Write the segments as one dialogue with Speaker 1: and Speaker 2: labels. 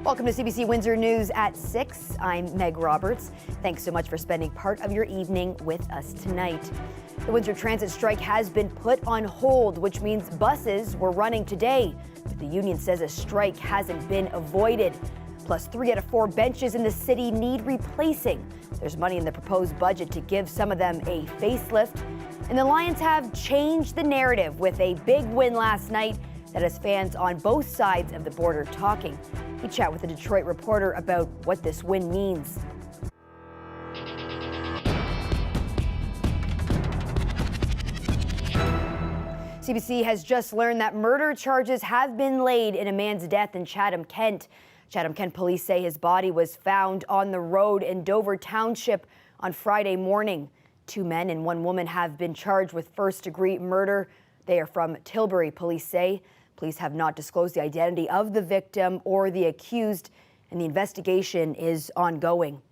Speaker 1: Welcome to CBC Windsor News at 6. I'm Meg Roberts. Thanks so much for spending part of your evening with us tonight. The Windsor transit strike has been put on hold, which means buses were running today. But the union says a strike hasn't been avoided. Plus, 3 out of 4 benches in the city need replacing. There's money in the proposed budget to give some of them a facelift. And the Lions have changed the narrative with a big win last night that has fans on both sides of the border talking. We chat with a Detroit reporter about what this win means. CBC has just learned that murder charges have been laid in a man's death in Chatham-Kent. Chatham-Kent police say his body was found on the road in Dover Township on Friday morning. 2 men and 1 woman have been charged with first-degree murder. They are from Tilbury, police say. Police have not disclosed the identity of the victim or the accused, and the investigation is ongoing.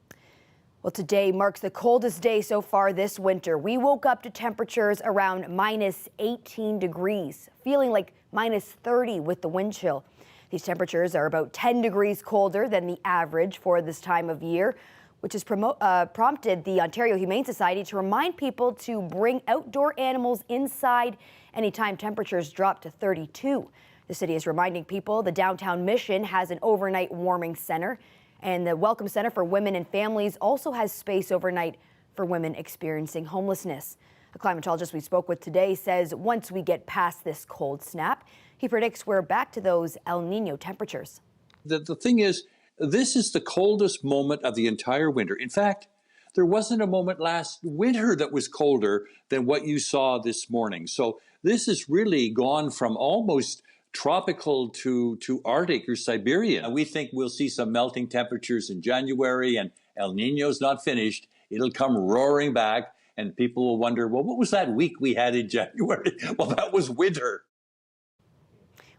Speaker 1: Well, today marks the coldest day so far this winter. We woke up to temperatures around minus 18 degrees, feeling like minus 30 with the wind chill. These temperatures are about 10 degrees colder than the average for this time of year, which has prompted the Ontario Humane Society to remind people to bring outdoor animals inside anytime temperatures drop to 32. The city is reminding people the downtown Mission has an overnight warming center, and the Welcome Center for Women and Families also has space overnight for women experiencing homelessness. A climatologist we spoke with today says once we get past this cold snap, he predicts we're back to those El Nino temperatures.
Speaker 2: The thing is, this is the coldest moment of the entire winter. In fact, there wasn't a moment last winter that was colder than what you saw this morning. So this has really gone from almost tropical to Arctic or Siberian. We think we'll see some melting temperatures in January, and El Nino's not finished. It'll come roaring back, and people will wonder, well, what was that week we had in January? Well, that was winter.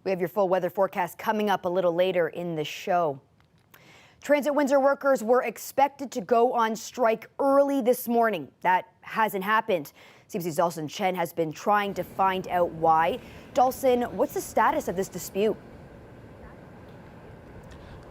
Speaker 1: We have your full weather forecast coming up a little later in the show. Transit Windsor workers were expected to go on strike early this morning. That hasn't happened. CBC's Dawson Chen has been trying to find out why. Dawson, what's the status of this dispute?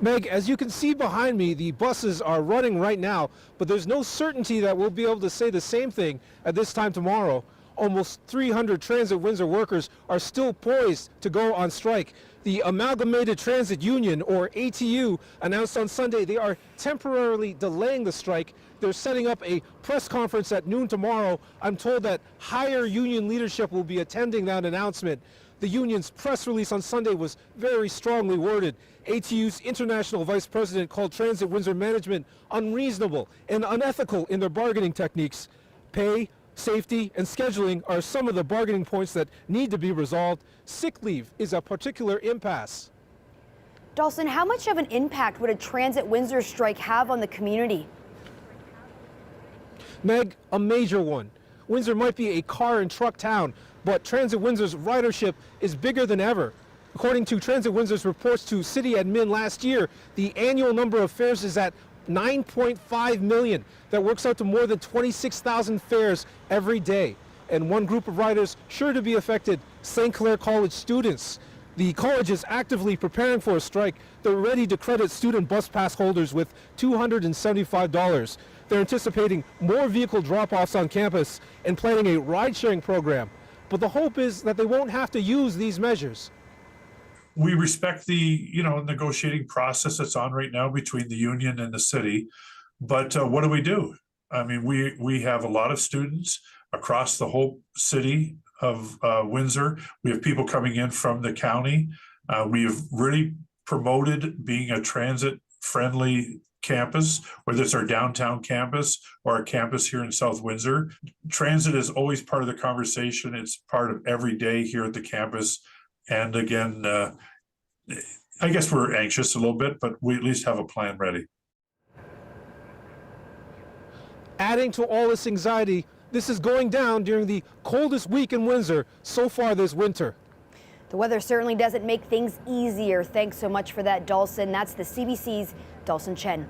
Speaker 3: Meg, as you can see behind me, the buses are running right now, but there's no certainty that we'll be able to say the same thing at this time tomorrow. Almost 300 Transit Windsor workers are still poised to go on strike. The Amalgamated Transit Union, or ATU, announced on Sunday they are temporarily delaying the strike. They're setting up a press conference at noon tomorrow. I'm told that higher union leadership will be attending that announcement. The union's press release on Sunday was very strongly worded. ATU's international vice president called Transit Windsor management unreasonable and unethical in their bargaining techniques. Pay, safety, and scheduling are some of the bargaining points that need to be resolved. Sick leave is a particular impasse.
Speaker 1: Dawson, how much of an impact would a Transit Windsor strike have on the community?
Speaker 3: Meg, a major one. Windsor might be a car and truck town, but Transit Windsor's ridership is bigger than ever. According to Transit Windsor's reports to City Admin last year, the annual number of fares is at 9.5 million. That works out to more than 26,000 fares every day. And one group of riders sure to be affected, St. Clair College students. The college is actively preparing for a strike. They're ready to credit student bus pass holders with $275. They're anticipating more vehicle drop-offs on campus and planning a ride-sharing program. But the hope is that they won't have to use these measures.
Speaker 4: We respect the negotiating process that's on right now between the union and the city, but what do? I mean, we have a lot of students across the whole city of Windsor. We have people coming in from the county. We have really promoted being a transit-friendly campus, whether it's our downtown campus or our campus here in South Windsor. Transit is always part of the conversation. It's part of every day here at the campus. And again, I guess we're anxious a little bit, but we at least have a plan ready.
Speaker 3: Adding to all this anxiety, this is going down during the coldest week in Windsor so far this winter.
Speaker 1: The weather certainly doesn't make things easier. Thanks so much for that, Dawson. That's the CBC's Dawson Chen.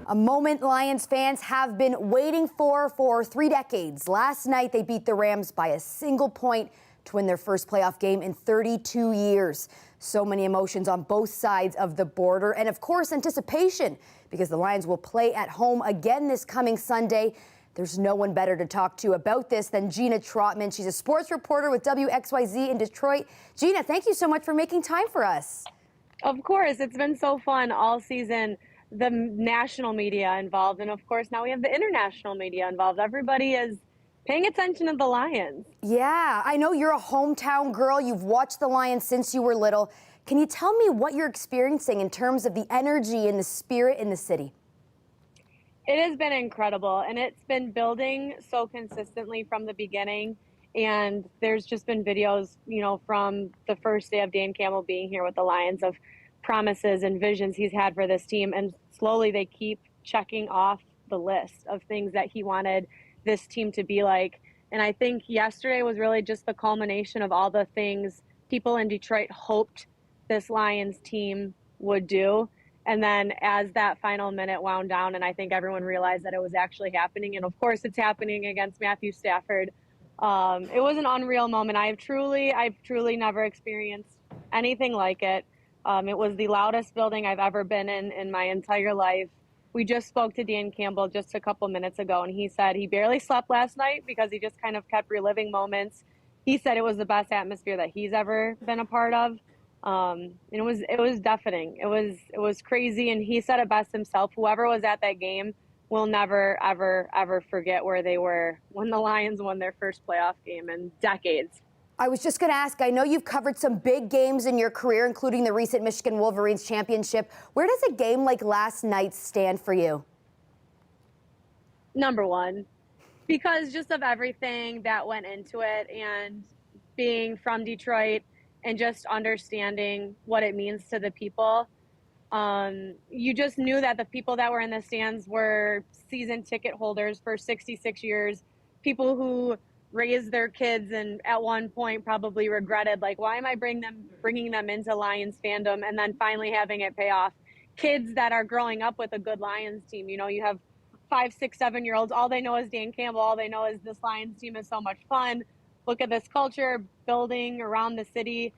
Speaker 1: A moment Lions fans have been waiting for 3 decades. Last night, they beat the Rams by a single point to win their first playoff game in 32 years. So many emotions on both sides of the border, and of course anticipation, because the Lions will play at home again this coming Sunday. There's no one better to talk to about this than Gina Trotman. She's a sports reporter with WXYZ in Detroit. Gina, thank you so much for making time for us.
Speaker 5: Of course, it's been so fun all season. The national media involved, and of course now we have the international media involved. Everybody is paying attention to the Lions.
Speaker 1: Yeah, I know you're a hometown girl. You've watched the Lions since you were little. Can you tell me what you're experiencing in terms of the energy and the spirit in the city?
Speaker 5: It has been incredible, and it's been building so consistently from the beginning. And there's just been videos, from the first day of Dan Campbell being here with the Lions of promises and visions he's had for this team. And slowly they keep checking off the list of things that he wanted this team to be like. And I think yesterday was really just the culmination of all the things people in Detroit hoped this Lions team would do. And then as that final minute wound down, and I think everyone realized that it was actually happening. And of course it's happening against Matthew Stafford. It was an unreal moment. I've truly never experienced anything like it. It was the loudest building I've ever been in my entire life. We just spoke to Dan Campbell just a couple minutes ago, and he said he barely slept last night because he just kind of kept reliving moments. He said it was the best atmosphere that he's ever been a part of. And it was deafening. It was crazy. And he said it best himself. Whoever was at that game will never, ever, ever forget where they were when the Lions won their first playoff game in decades.
Speaker 1: I was just going to ask, I know you've covered some big games in your career, including the recent Michigan Wolverines championship. Where does a game like last night stand for you?
Speaker 5: Number one, because just of everything that went into it, and being from Detroit and just understanding what it means to the people. You just knew that the people that were in the stands were season ticket holders for 66 years, people who raised their kids and at one point probably regretted, like, why am I bringing them into Lions fandom, and then finally having it pay off. Kids that are growing up with a good Lions team. You have 5, 6, 7-year-olds. All they know is Dan Campbell. All they know is this Lions team is so much fun. Look at this culture building around the city.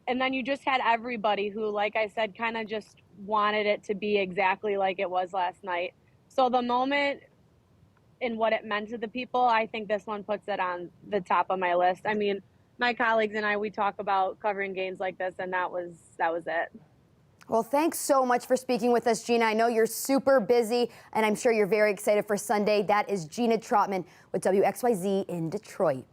Speaker 5: And then you just had everybody who, like I said, kind of just wanted it to be exactly like it was last night. So the moment and what it meant to the people, I think this one puts it on the top of my list. I mean, my colleagues and I, we talk about covering games like this, and that was it.
Speaker 1: Well, thanks so much for speaking with us, Gina. I know you're super busy, and I'm sure you're very excited for Sunday. That is Gina Trotman with WXYZ in Detroit.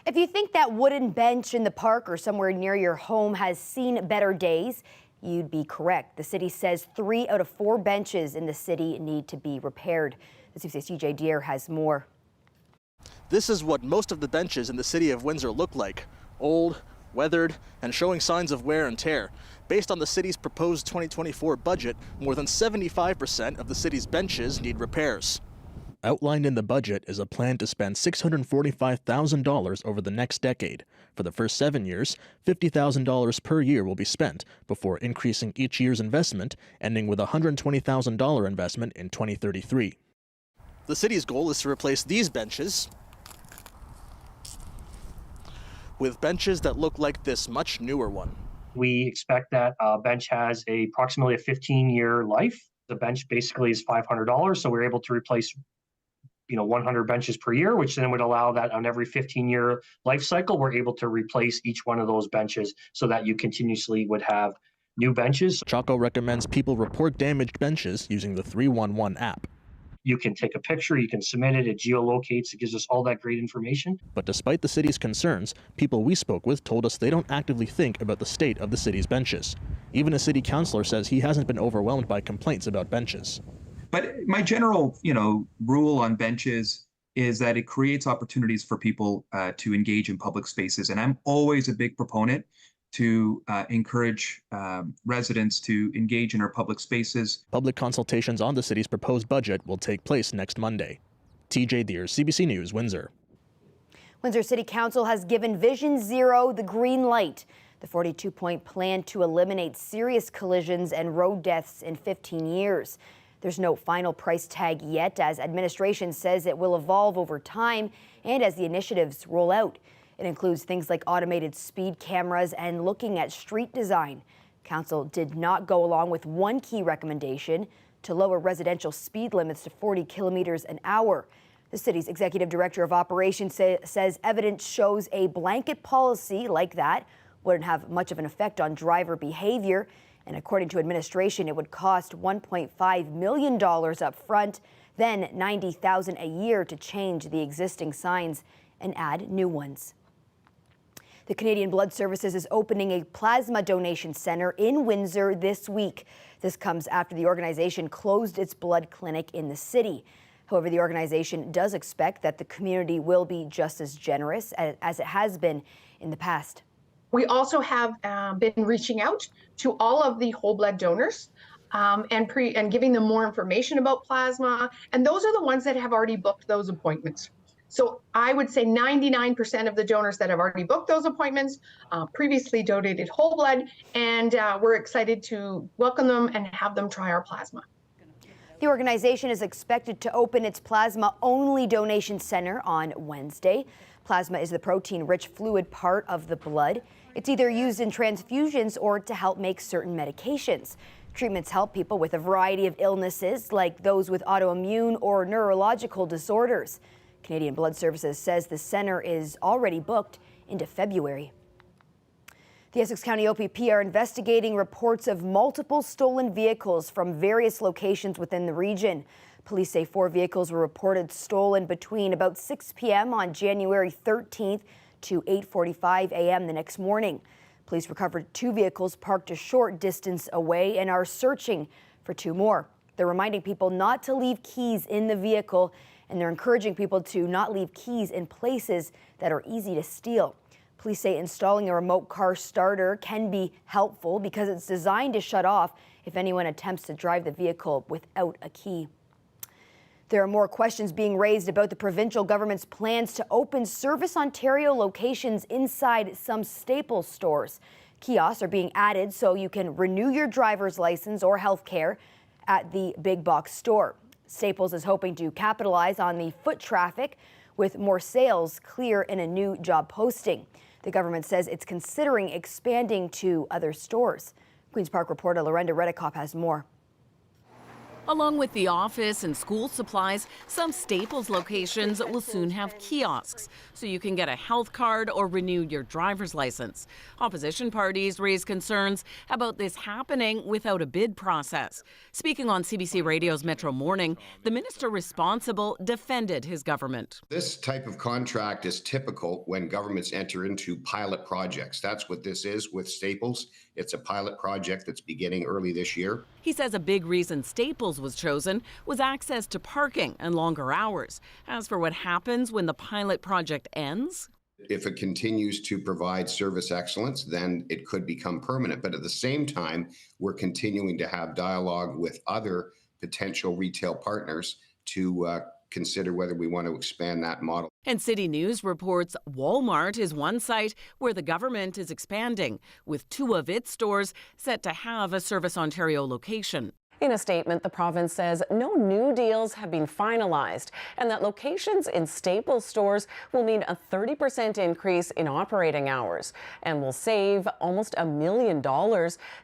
Speaker 1: If you think that wooden bench in the park or somewhere near your home has seen better days, you'd be correct. The city says 3 out of 4 benches in the city need to be repaired. The CBC's CJ Deere has more.
Speaker 6: This is what most of the benches in the city of Windsor look like: old, weathered, and showing signs of wear and tear. Based on the city's proposed 2024 budget, more than 75% of the city's benches need repairs. Outlined in the budget is a plan to spend $645,000 over the next decade. For the first 7 years, $50,000 per year will be spent before increasing each year's investment, ending with a $120,000 investment in 2033. The city's goal is to replace these benches with benches that look like this much newer one.
Speaker 7: We expect that a bench has approximately a 15-year life. The bench basically is $500, so we're able to replace 100 benches per year, which then would allow that on every 15-year life cycle, we're able to replace each one of those benches so that you continuously would have new benches.
Speaker 6: Chaco recommends people report damaged benches using the 311 app.
Speaker 7: You can take a picture, you can submit it, it geolocates, it gives us all that great information.
Speaker 6: But despite the city's concerns, people we spoke with told us they don't actively think about the state of the city's benches. Even a city councilor says he hasn't been overwhelmed by complaints about benches.
Speaker 8: But my general, rule on benches is that it creates opportunities for people to engage in public spaces. And I'm always a big proponent to encourage residents to engage in our public spaces.
Speaker 6: Public consultations on the city's proposed budget will take place next Monday. TJ Deere, CBC News, Windsor.
Speaker 1: Windsor City Council has given Vision Zero the green light. The 42-point plan to eliminate serious collisions and road deaths in 15 years. There's no final price tag yet, as administration says it will evolve over time and as the initiatives roll out. It includes things like automated speed cameras and looking at street design. Council did not go along with one key recommendation to lower residential speed limits to 40 kilometers an hour. The city's executive director of operations says evidence shows a blanket policy like that wouldn't have much of an effect on driver behavior. And according to administration, it would cost $1.5 million up front, then $90,000 a year to change the existing signs and add new ones. The Canadian Blood Services is opening a plasma donation center in Windsor this week. This comes after the organization closed its blood clinic in the city. However, the organization does expect that the community will be just as generous as it has been in the past.
Speaker 9: We also have been reaching out to all of the whole blood donors and giving them more information about plasma. And those are the ones that have already booked those appointments. So I would say 99% of the donors that have already booked those appointments previously donated whole blood, and we're excited to welcome them and have them try our plasma.
Speaker 1: The organization is expected to open its plasma-only donation center on Wednesday. Plasma is the protein-rich fluid part of the blood. It's either used in transfusions or to help make certain medications. Treatments help people with a variety of illnesses, like those with autoimmune or neurological disorders. Canadian Blood Services says the center is already booked into February. The Essex County OPP are investigating reports of multiple stolen vehicles from various locations within the region. Police say 4 vehicles were reported stolen between about 6 p.m. on January 13th to 8:45 a.m. the next morning. Police recovered 2 vehicles parked a short distance away and are searching for 2 more. They're reminding people not to leave keys in the vehicle, and they're encouraging people to not leave keys in places that are easy to steal. Police say installing a remote car starter can be helpful because it's designed to shut off if anyone attempts to drive the vehicle without a key. There are more questions being raised about the provincial government's plans to open Service Ontario locations inside some Staples stores. Kiosks are being added so you can renew your driver's license or health care at the big box store. Staples is hoping to capitalize on the foot traffic with more sales clear in a new job posting. The government says it's considering expanding to other stores. Queen's Park reporter Lorenda Redikoff has more.
Speaker 10: Along with the office and school supplies, some Staples locations will soon have kiosks, so you can get a health card or renew your driver's license. Opposition parties raise concerns about this happening without a bid process. Speaking on CBC Radio's Metro Morning, the minister responsible defended his government.
Speaker 11: This type of contract is typical when governments enter into pilot projects. That's what this is with Staples. It's a pilot project that's beginning early this year.
Speaker 10: He says a big reason Staples was chosen was access to parking and longer hours. As for what happens when the pilot project ends,
Speaker 11: if it continues to provide service excellence, then it could become permanent. But at the same time, we're continuing to have dialogue with other potential retail partners to consider whether we want to expand that model.
Speaker 10: And City News reports Walmart is one site where the government is expanding, with 2 of its stores set to have a Service Ontario location.
Speaker 12: In a statement, the province says no new deals have been finalized and that locations in Staples stores will mean a 30% increase in operating hours and will save almost $1 million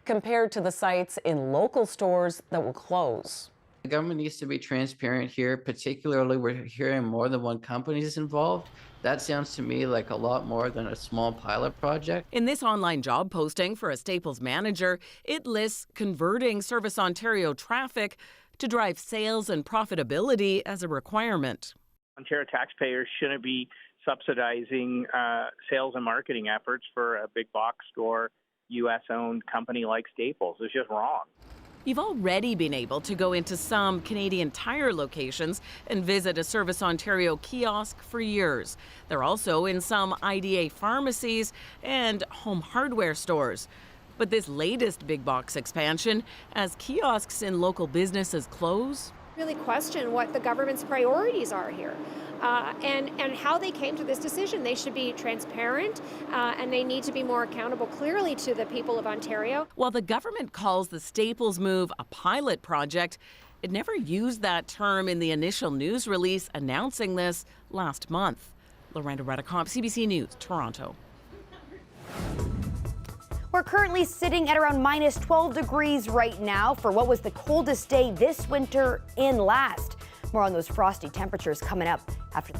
Speaker 12: compared to the sites in local stores that will close.
Speaker 13: The government needs to be transparent here, particularly we're hearing more than one company is involved. That sounds to me like a lot more than a small pilot project.
Speaker 10: In this online job posting for a Staples manager, it lists converting Service Ontario traffic to drive sales and profitability as a requirement.
Speaker 14: Ontario taxpayers shouldn't be subsidizing sales and marketing efforts for a big box store, U.S.-owned company like Staples. It's just wrong.
Speaker 10: You've already been able to go into some Canadian Tire locations and visit a Service Ontario kiosk for years. They're also in some IDA pharmacies and home hardware stores. But this latest big box expansion, as kiosks in local businesses close,
Speaker 15: really question what the government's priorities are here and how they came to this decision. They should be transparent and they need to be more accountable clearly to the people of Ontario.
Speaker 10: While the government calls the Staples move a pilot project, it never used that term in the initial news release announcing this last month. Lorenda Redicomp, CBC News, Toronto.
Speaker 1: We're currently sitting at around minus 12 degrees right now for what was the coldest day this winter and last. More on those frosty temperatures coming up after.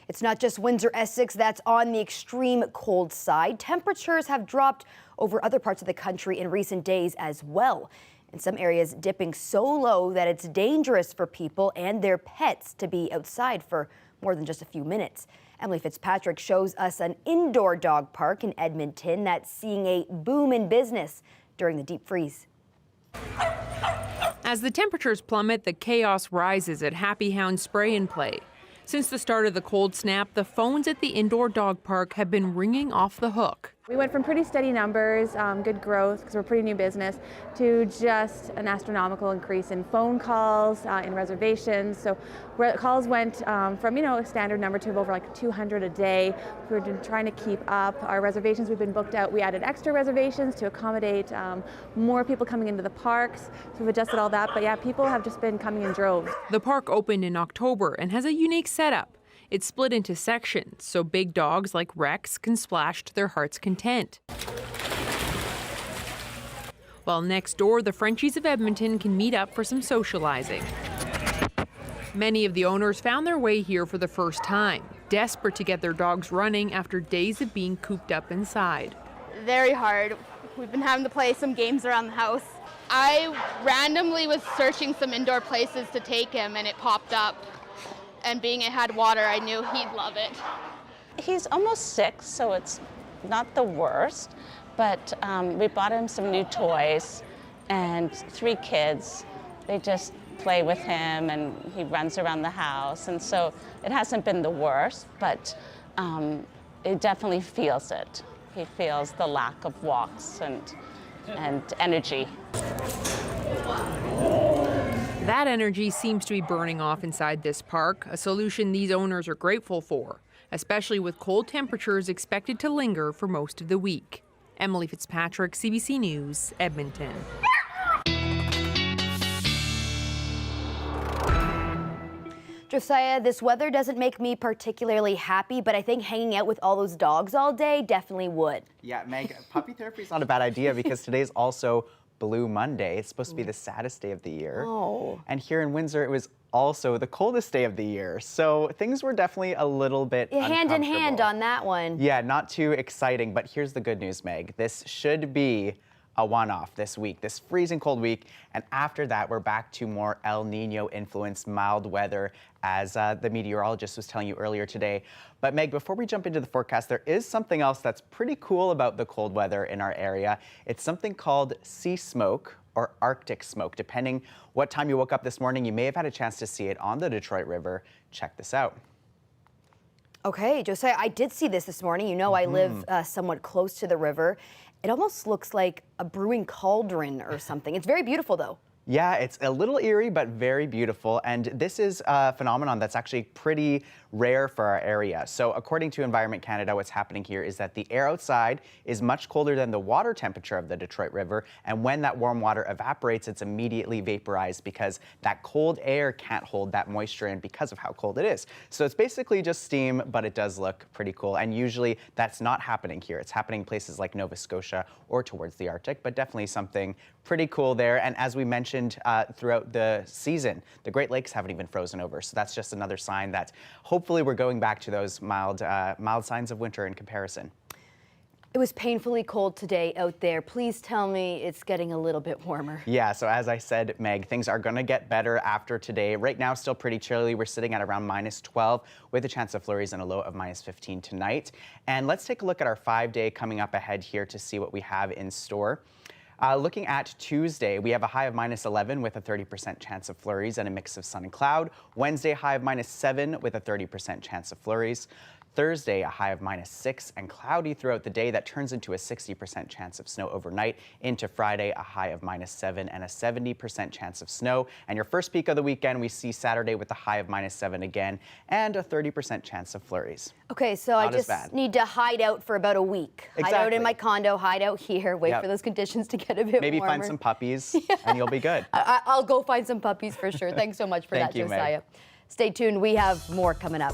Speaker 1: It's not just Windsor, Essex that's on the extreme cold side. Temperatures have dropped over other parts of the country in recent days as well. In some areas, dipping so low that it's dangerous for people and their pets to be outside for more than just a few minutes. Emily Fitzpatrick shows us an indoor dog park in Edmonton that's seeing a boom in business during the deep freeze.
Speaker 16: As the temperatures plummet, the chaos rises at Happy Hound Spray and Play. Since the start of the cold snap, the phones at the indoor dog park have been ringing off the hook.
Speaker 17: We went from pretty steady numbers, good growth, because we're a pretty new business, to just an astronomical increase in phone calls, in reservations. So calls went from, a standard number to over like 200 a day. We've been trying to keep up. Our reservations, we've been booked out. We added extra reservations to accommodate more people coming into the parks. So we've adjusted all that. But yeah, people have just been coming in droves.
Speaker 16: The park opened in October and has a unique setup. It's split into sections, so big dogs like Rex can splash to their heart's content. while next door, the Frenchies of Edmonton can meet up for some socializing. Many of the owners found their way here for the first time, desperate to get their dogs running after days of being cooped up inside.
Speaker 18: Very hard. We've been having to play some games around the house. I randomly was searching some indoor places to take him and it popped up. And being it had water, I knew he'd love it.
Speaker 19: He's almost 6, so it's not the worst, but we bought him some new toys and 3 kids. They just play with him and he runs around the house, and so it hasn't been the worst, but it definitely feels it. He feels the lack of walks and energy.
Speaker 16: That energy seems to be burning off inside this park, a solution these owners are grateful for, especially with cold temperatures expected to linger for most of the week. Emily Fitzpatrick, CBC News, Edmonton.
Speaker 1: Josiah, this weather doesn't make me particularly happy, but I think hanging out with all those dogs all day definitely would.
Speaker 20: Yeah, Meg, puppy therapy is not a bad idea because today's also Blue Monday. It's supposed to be the saddest day of the year.
Speaker 1: Oh.
Speaker 20: And here in Windsor, it was also the coldest day of the year. So things were definitely a little bit
Speaker 1: Hand in hand on that one.
Speaker 20: Yeah, not too exciting, but here's the good news, Meg. This should be a one-off this week, this freezing cold week, and after that we're back to more El Nino influenced mild weather, as the meteorologist was telling you earlier today. But Meg, before we jump into the forecast, there is something else that's pretty cool about the cold weather in our area. It's something called sea smoke or Arctic smoke. Depending what time you woke up this morning, you may have had a chance to see it on the Detroit River. Check this out.
Speaker 1: Okay, Josiah, I did see this morning. You know, I live somewhat close to the river. It almost looks like a brewing cauldron or something. It's very beautiful, though.
Speaker 20: Yeah, it's a little eerie, but very beautiful. And this is a phenomenon that's actually pretty rare for our area. So according to Environment Canada, what's happening here is that the air outside is much colder than the water temperature of the Detroit River. And when that warm water evaporates, it's immediately vaporized because that cold air can't hold that moisture in because of how cold it is. So it's basically just steam, but it does look pretty cool. And usually that's not happening here. It's happening in places like Nova Scotia or towards the Arctic, but definitely something pretty cool there. And as we mentioned throughout the season, the Great Lakes haven't even frozen over. So that's just another sign that hopefully we're going back to those mild signs of winter in comparison.
Speaker 1: It was painfully cold today out there. Please tell me it's getting a little bit warmer.
Speaker 20: Yeah, so as I said, Meg, things are going to get better after today. Right now, still pretty chilly. We're sitting at around -12 with a chance of flurries and a low of -15 tonight. And let's take a look at our 5-day coming up ahead here to see what we have in store. Looking at Tuesday, we have a high of -11 with a 30% chance of flurries and a mix of sun and cloud. Wednesday, high of -7 with a 30% chance of flurries. Thursday, a high of -6 and cloudy throughout the day. That turns into a 60% chance of snow overnight. Into Friday, a high of -7 and a 70% chance of snow. And your first peak of the weekend, we see Saturday with a high of -7 again and a 30% chance of flurries.
Speaker 1: Okay, so I just need to hide out for about a week.
Speaker 20: Exactly.
Speaker 1: Hide out in my condo, hide out here, wait for those conditions to get a bit
Speaker 20: Maybe
Speaker 1: warmer.
Speaker 20: find some puppies and you'll be good.
Speaker 1: I'll go find some puppies for sure. Thanks so much for that,
Speaker 20: you,
Speaker 1: Josiah.
Speaker 20: Meg.
Speaker 1: Stay tuned. We have more coming up.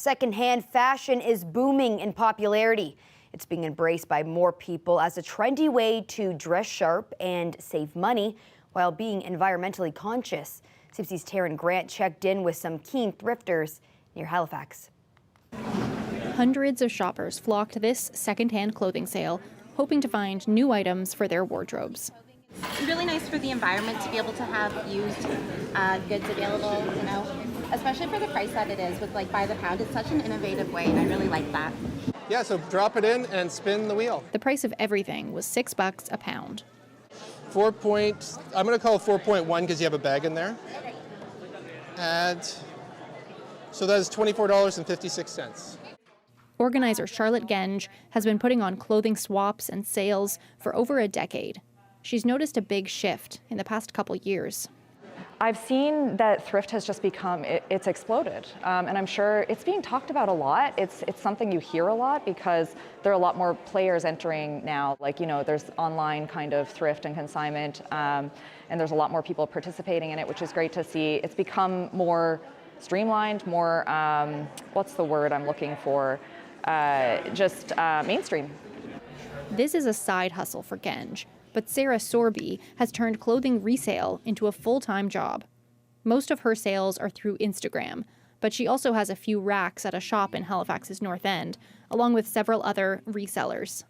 Speaker 1: Secondhand fashion is booming in popularity. It's being embraced by more people as a trendy way to dress sharp and save money while being environmentally conscious. CBC's Taryn Grant checked in with some keen thrifters near Halifax.
Speaker 21: Hundreds of shoppers flocked to this secondhand clothing sale, hoping to find new items for their wardrobes.
Speaker 22: It's really nice for the environment to be able to have used goods available, you know, especially for the price that it is with like by the pound. It's such an innovative way, and I really like that.
Speaker 23: Yeah, so drop it in and spin the wheel.
Speaker 21: The price of everything was $6 a pound.
Speaker 23: I'm going to call it 4.1 because you have a bag in there. And so that is $24.56.
Speaker 21: Organizer Charlotte Genge has been putting on clothing swaps and sales for over a decade. She's noticed a big shift in the past couple years.
Speaker 24: I've seen that thrift has just become, it's exploded. And I'm sure it's being talked about a lot. It's something you hear a lot because there are a lot more players entering now. Like, you know, there's online kind of thrift and consignment, and there's a lot more people participating in it, which is great to see. It's become more streamlined, more, what's the word I'm looking for? Just mainstream.
Speaker 21: This is a side hustle for Genge. But Sarah Sorby has turned clothing resale into a full-time job. Most of her sales are through Instagram, but she also has a few racks at a shop in Halifax's North End, along with several other resellers.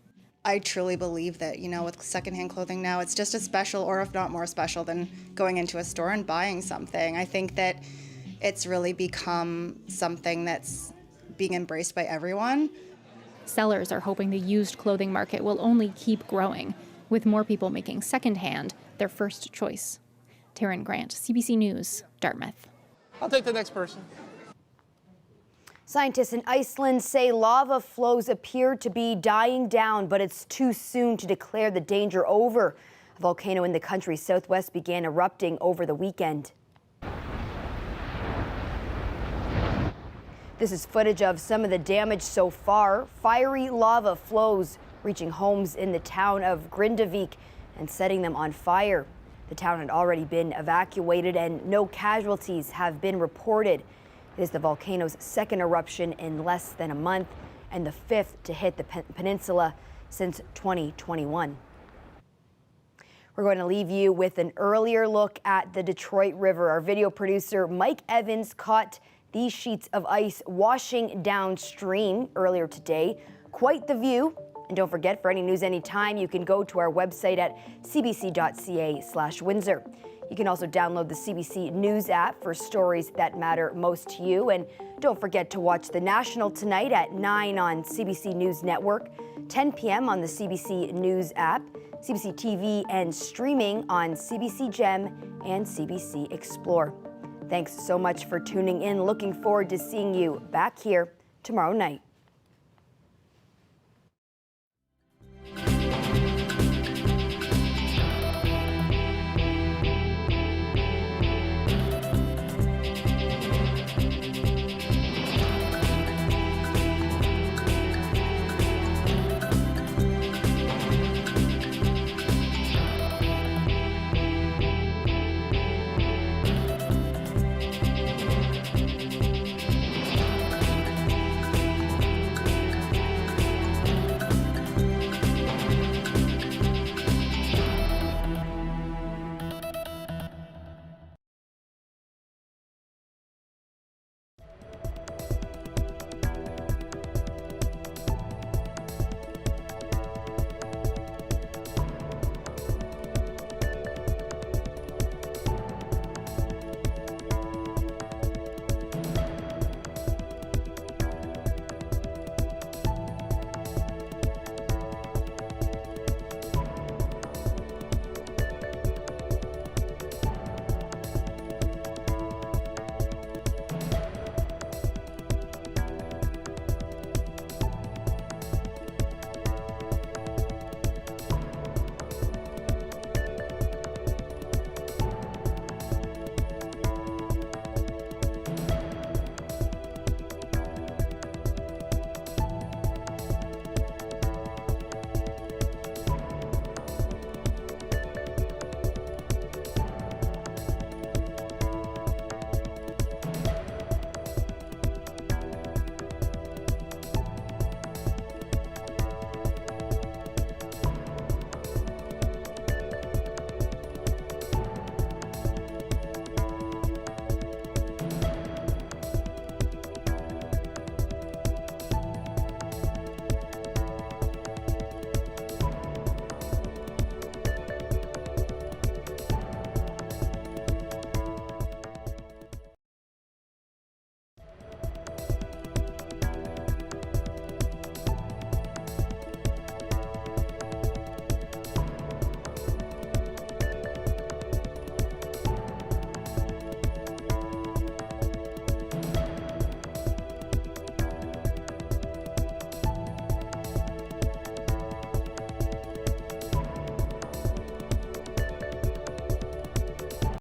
Speaker 25: I truly believe that, you know, with secondhand clothing now, it's just as special, or if not more special, than going into a store and buying something. I think that it's really become something that's being embraced by everyone.
Speaker 21: Sellers are hoping the used clothing market will only keep growing, with more people making secondhand their first choice. Taryn Grant, CBC News, Dartmouth.
Speaker 23: I'll take the next person.
Speaker 1: Scientists in Iceland say lava flows appear to be dying down, but it's too soon to declare the danger over. A volcano in the country's southwest began erupting over the weekend. This is footage of some of the damage so far. Fiery lava flows reaching homes in the town of Grindavik and setting them on fire. The town had already been evacuated and no casualties have been reported. It is the volcano's second eruption in less than a month and the fifth to hit the peninsula since 2021. We're going to leave you with an earlier look at the Detroit River. Our video producer Mike Evans caught these sheets of ice washing downstream earlier today. Quite the view. And don't forget, for any news anytime, you can go to our website at cbc.ca/Windsor. You can also download the CBC News app for stories that matter most to you. And don't forget to watch The National tonight at 9 on CBC News Network, 10 p.m. on the CBC News app, CBC TV, and streaming on CBC Gem and CBC Explore. Thanks so much for tuning in. Looking forward to seeing you back here tomorrow night.